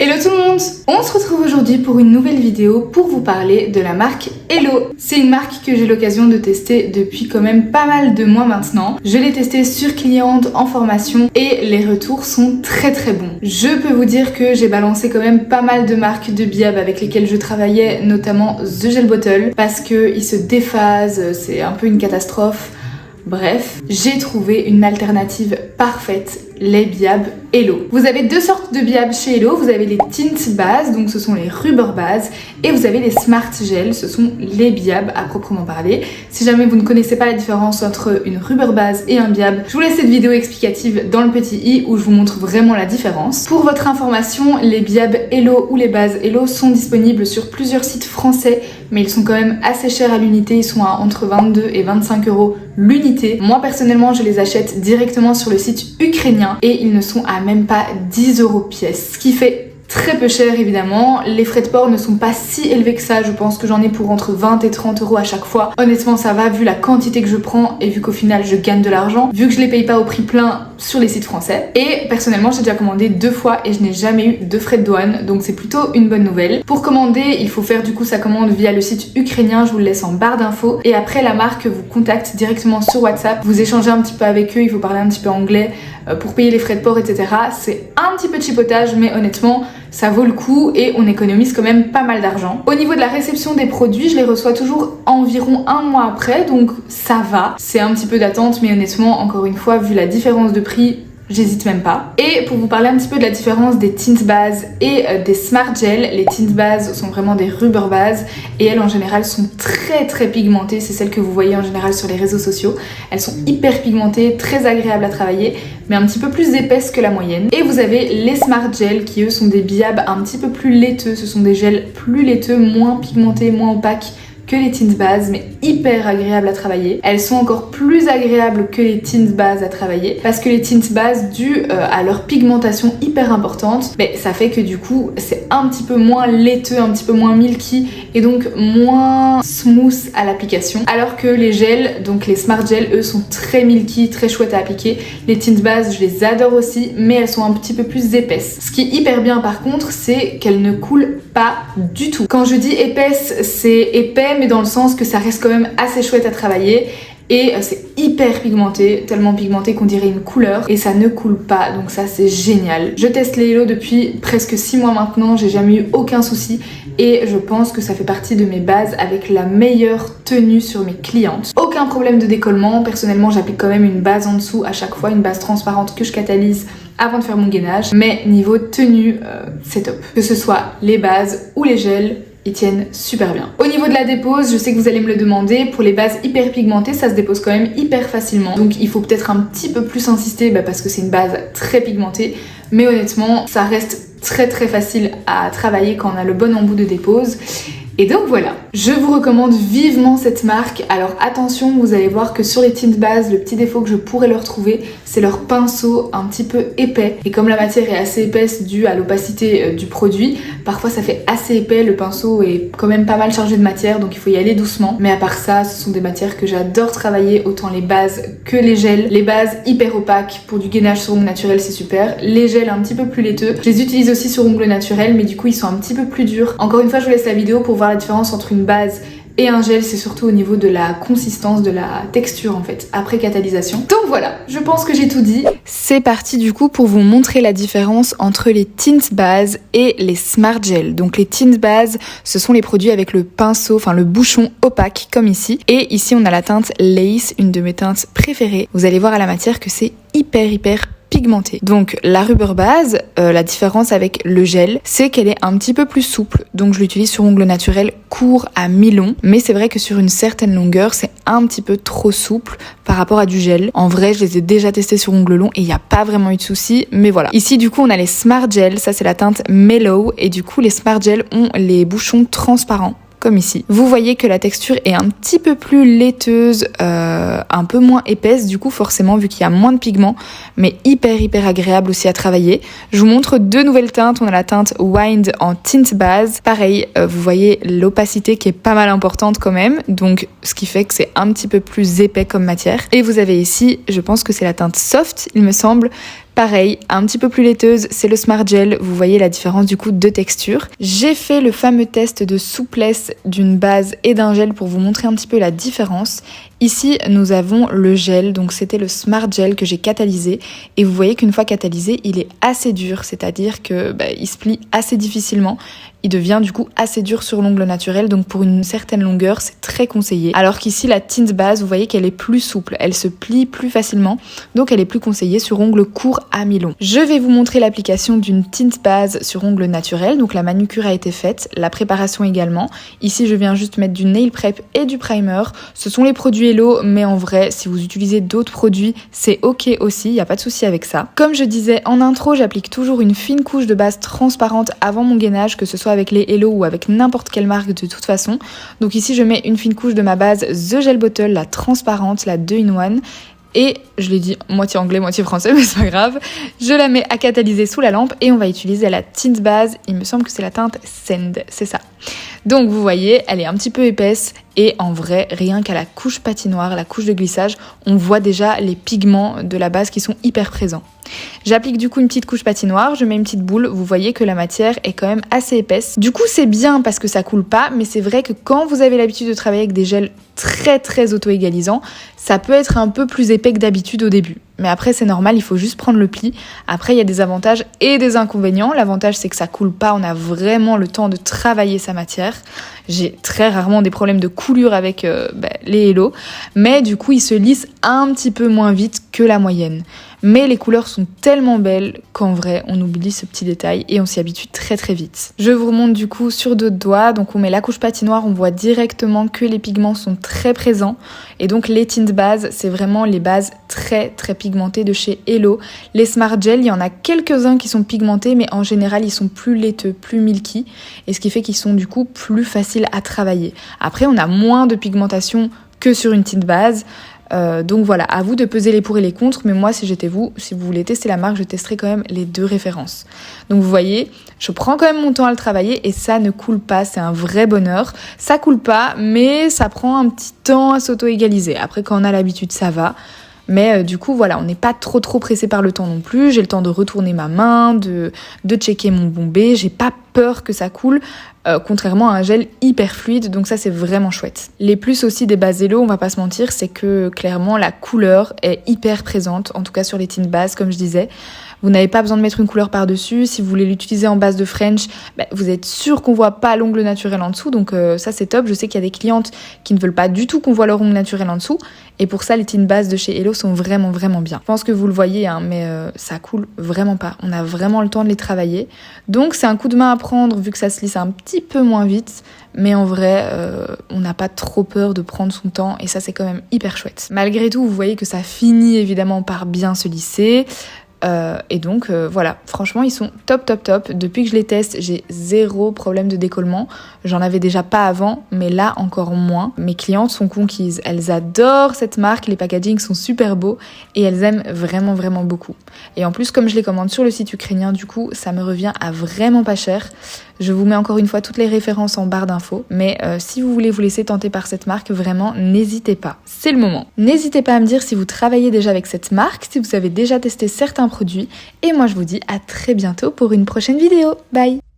Hello tout le monde! On se retrouve aujourd'hui pour une nouvelle vidéo pour vous parler de la marque Hello. C'est une marque que j'ai l'occasion de tester depuis quand même pas mal de mois maintenant. Je l'ai testée sur cliente en formation et les retours sont très bons. Je peux vous dire que j'ai balancé quand même pas mal de marques de biab avec lesquelles je travaillais, notamment The Gel Bottle, parce qu'ils se déphasent, c'est un peu une catastrophe. Bref, j'ai trouvé une alternative parfaite, les biab Hello. Vous avez deux sortes de biab chez Hello, vous avez les tint base, donc ce sont les rubber base, et vous avez les smart gel, ce sont les biab à proprement parler. Si jamais vous ne connaissez pas la différence entre une rubber base et un biab, je vous laisse cette vidéo explicative dans le petit i où je vous montre vraiment la différence. Pour votre information, les biab Hello ou les bases Hello sont disponibles sur plusieurs sites français, mais ils sont quand même assez chers à l'unité, ils sont à entre 22 et 25 € l'unité. Moi personnellement, je les achète directement sur le site ukrainien et ils ne sont à même pas 10 € pièce, ce qui fait très peu cher évidemment. Les frais de port ne sont pas si élevés que ça, je pense que j'en ai pour entre 20 et 30 € à chaque fois. Honnêtement ça va vu la quantité que je prends et vu qu'au final je gagne de l'argent, vu que je les paye pas au prix plein sur les sites français. Et personnellement j'ai déjà commandé 2 fois et je n'ai jamais eu de frais de douane, donc c'est plutôt une bonne nouvelle. Pour commander, il faut faire du coup sa commande via le site ukrainien, je vous le laisse en barre d'infos. Et après la marque vous contacte directement sur WhatsApp, vous échangez un petit peu avec eux, il faut parler un petit peu anglais pour payer les frais de port, etc. C'est un petit peu de chipotage, mais honnêtement ça vaut le coup et on économise quand même pas mal d'argent. Au niveau de la réception des produits, je les reçois toujours environ un mois après, donc ça va. C'est un petit peu d'attente, mais honnêtement, encore une fois, vu la différence de prix, j'hésite même pas. Et pour vous parler un petit peu de la différence des tint bases et des smart gel, les tint bases sont vraiment des rubber bases et elles en général sont très pigmentées, c'est celles que vous voyez en général sur les réseaux sociaux. Elles sont hyper pigmentées, très agréables à travailler, mais un petit peu plus épaisses que la moyenne. Et vous avez les smart gel qui eux sont des biab un petit peu plus laiteux, ce sont des gels plus laiteux, moins pigmentés, moins opaques que les tint bases, mais hyper agréables à travailler. Elles sont encore plus agréables que les tint bases à travailler parce que les tint bases, dû à leur pigmentation hyper importante, mais ça fait que du coup c'est un petit peu moins laiteux, un petit peu moins milky et donc moins smooth à l'application. Alors que les gels, donc les smart gels, eux sont très milky, très chouettes à appliquer. Les tint bases, je les adore aussi, mais elles sont un petit peu plus épaisses. Ce qui est hyper bien par contre, c'est qu'elles ne coulent pas du tout. Quand je dis épaisse, c'est épais mais dans le sens que ça reste quand même assez chouette à travailler et c'est hyper pigmenté, tellement pigmenté qu'on dirait une couleur et ça ne coule pas, donc ça c'est génial. Je teste les Hello depuis presque 6 mois maintenant, j'ai jamais eu aucun souci et je pense que ça fait partie de mes bases avec la meilleure tenue sur mes clientes. Aucun problème de décollement, personnellement j'applique quand même une base en dessous à chaque fois, une base transparente que je catalyse avant de faire mon gainage, mais niveau tenue c'est top. Que ce soit les bases ou les gels, ils tiennent super bien. Au niveau de la dépose, je sais que vous allez me le demander, pour les bases hyper pigmentées, ça se dépose quand même hyper facilement. Donc il faut peut-être un petit peu plus insister parce que c'est une base très pigmentée, mais honnêtement, ça reste très facile à travailler quand on a le bon embout de dépose. Et donc voilà, je vous recommande vivement cette marque. Alors attention, vous allez voir que sur les tint bases, le petit défaut que je pourrais leur trouver, c'est leur pinceau un petit peu épais. Et comme la matière est assez épaisse due à l'opacité du produit, parfois ça fait assez épais, le pinceau est quand même pas mal chargé de matière, donc il faut y aller doucement. Mais à part ça, ce sont des matières que j'adore travailler, autant les bases que les gels. Les bases hyper opaques, pour du gainage sur ongles naturels c'est super. Les gels un petit peu plus laiteux, je les utilise aussi sur ongles naturels, mais du coup ils sont un petit peu plus durs. Encore une fois, je vous laisse la vidéo pour voir la différence entre une base et un gel, c'est surtout au niveau de la consistance, de la texture en fait, après catalysation. Donc voilà, je pense que j'ai tout dit. C'est parti du coup pour vous montrer la différence entre les tint bases et les smart gel. Donc les tint bases, ce sont les produits avec le pinceau, enfin le bouchon opaque comme ici. Et ici on a la teinte Lace, une de mes teintes préférées. Vous allez voir à la matière que c'est hyper pigmentée. Donc la rubber base, la différence avec le gel, c'est qu'elle est un petit peu plus souple. Donc je l'utilise sur ongles naturels courts à mi-long, mais c'est vrai que sur une certaine longueur, c'est un petit peu trop souple par rapport à du gel. En vrai, je les ai déjà testés sur ongles longs et il n'y a pas vraiment eu de soucis, mais voilà. Ici du coup on a les smart gel, ça c'est la teinte Mellow, et du coup les smart gel ont les bouchons transparents. Comme ici. Vous voyez que la texture est un petit peu plus laiteuse, un peu moins épaisse du coup forcément vu qu'il y a moins de pigments, mais hyper agréable aussi à travailler. Je vous montre deux nouvelles teintes. On a la teinte Wind en tint base. Pareil, vous voyez l'opacité qui est pas mal importante quand même, donc ce qui fait que c'est un petit peu plus épais comme matière. Et vous avez ici, je pense que c'est la teinte Soft, il me semble. Pareil, un petit peu plus laiteuse, c'est le Smart Gel. Vous voyez la différence du coup de texture. J'ai fait le fameux test de souplesse d'une base et d'un gel pour vous montrer un petit peu la différence. Ici, nous avons le gel, donc c'était le Smart Gel que j'ai catalysé. Et vous voyez qu'une fois catalysé, il est assez dur, c'est-à-dire que il se plie assez difficilement. Il devient du coup assez dur sur l'ongle naturel, donc pour une certaine longueur, c'est très conseillé. Alors qu'ici, la tinte base, vous voyez qu'elle est plus souple, elle se plie plus facilement, donc elle est plus conseillée sur ongles courts à mi-long. Je vais vous montrer l'application d'une tinte base sur ongles naturel, donc la manucure a été faite, la préparation également. Ici, je viens juste mettre du nail prep et du primer. Ce sont les produits Hello, mais en vrai, si vous utilisez d'autres produits, c'est ok aussi, il n'y a pas de souci avec ça. Comme je disais en intro, j'applique toujours une fine couche de base transparente avant mon gainage, que ce soit avec les Hello ou avec n'importe quelle marque de toute façon. Donc ici je mets une fine couche de ma base The Gel Bottle, la transparente, la 2-in-1. Et je l'ai dit moitié anglais, moitié français, mais c'est pas grave. Je la mets à catalyser sous la lampe et on va utiliser la tinte base. Il me semble que c'est la teinte Sand, c'est ça. Donc vous voyez, elle est un petit peu épaisse et en vrai, rien qu'à la couche patinoire, la couche de glissage, on voit déjà les pigments de la base qui sont hyper présents. J'applique du coup une petite couche patinoire, je mets une petite boule, vous voyez que la matière est quand même assez épaisse. Du coup c'est bien parce que ça coule pas, mais c'est vrai que quand vous avez l'habitude de travailler avec des gels très auto-égalisants, ça peut être un peu plus épais que d'habitude au début. Mais après c'est normal, il faut juste prendre le pli. Après il y a des avantages et des inconvénients. L'avantage c'est que ça coule pas, on a vraiment le temps de travailler sa matière. J'ai très rarement des problèmes de coulure avec les Hello, mais du coup il se lisse un petit peu moins vite que la moyenne. Mais les couleurs sont tellement belles qu'en vrai on oublie ce petit détail et on s'y habitue très vite. Je vous remonte du coup sur d'autres doigts, donc on met la couche patinoire, on voit directement que les pigments sont très présents et donc les tintes bases, c'est vraiment les bases très pigmentées de chez Hello. Les Smart Gel, il y en a quelques-uns qui sont pigmentés mais en général ils sont plus laiteux, plus milky et ce qui fait qu'ils sont du coup plus faciles à travailler. Après on a moins de pigmentation que sur une tinte base. Donc voilà, à vous de peser les pour et les contre, mais moi si j'étais vous, si vous voulez tester la marque, je testerai quand même les deux références. Donc vous voyez, je prends quand même mon temps à le travailler et ça ne coule pas, c'est un vrai bonheur. Ça coule pas, mais ça prend un petit temps à s'auto-égaliser. Après quand on a l'habitude, ça va. Mais du coup voilà, on n'est pas trop pressé par le temps non plus, j'ai le temps de retourner ma main, de checker mon bombé, j'ai pas peur que ça coule, contrairement à un gel hyper fluide, donc ça c'est vraiment chouette. Les plus aussi des bases Hello, on va pas se mentir, c'est que clairement la couleur est hyper présente, en tout cas sur les tintes bases comme je disais. Vous n'avez pas besoin de mettre une couleur par-dessus. Si vous voulez l'utiliser en base de French, vous êtes sûr qu'on voit pas l'ongle naturel en dessous. Donc ça, c'est top. Je sais qu'il y a des clientes qui ne veulent pas du tout qu'on voit leur ongle naturel en dessous. Et pour ça, les tintes bases de chez Hello sont vraiment bien. Je pense que vous le voyez, mais ça coule vraiment pas. On a vraiment le temps de les travailler. Donc c'est un coup de main à prendre vu que ça se lisse un petit peu moins vite. Mais en vrai, on n'a pas trop peur de prendre son temps et ça, c'est quand même hyper chouette. Malgré tout, vous voyez que ça finit évidemment par bien se lisser. Et donc voilà, franchement ils sont top. Depuis que je les teste, j'ai zéro problème de décollement. J'en avais déjà pas avant, mais là encore moins. Mes clientes sont conquises, elles adorent cette marque, les packagings sont super beaux et elles aiment vraiment beaucoup. Et en plus comme je les commande sur le site ukrainien, du coup ça me revient à vraiment pas cher. Je vous mets encore une fois toutes les références en barre d'infos, mais si vous voulez vous laisser tenter par cette marque, vraiment n'hésitez pas, c'est le moment. N'hésitez pas à me dire si vous travaillez déjà avec cette marque, si vous avez déjà testé certains produits, et moi je vous dis à très bientôt pour une prochaine vidéo. Bye!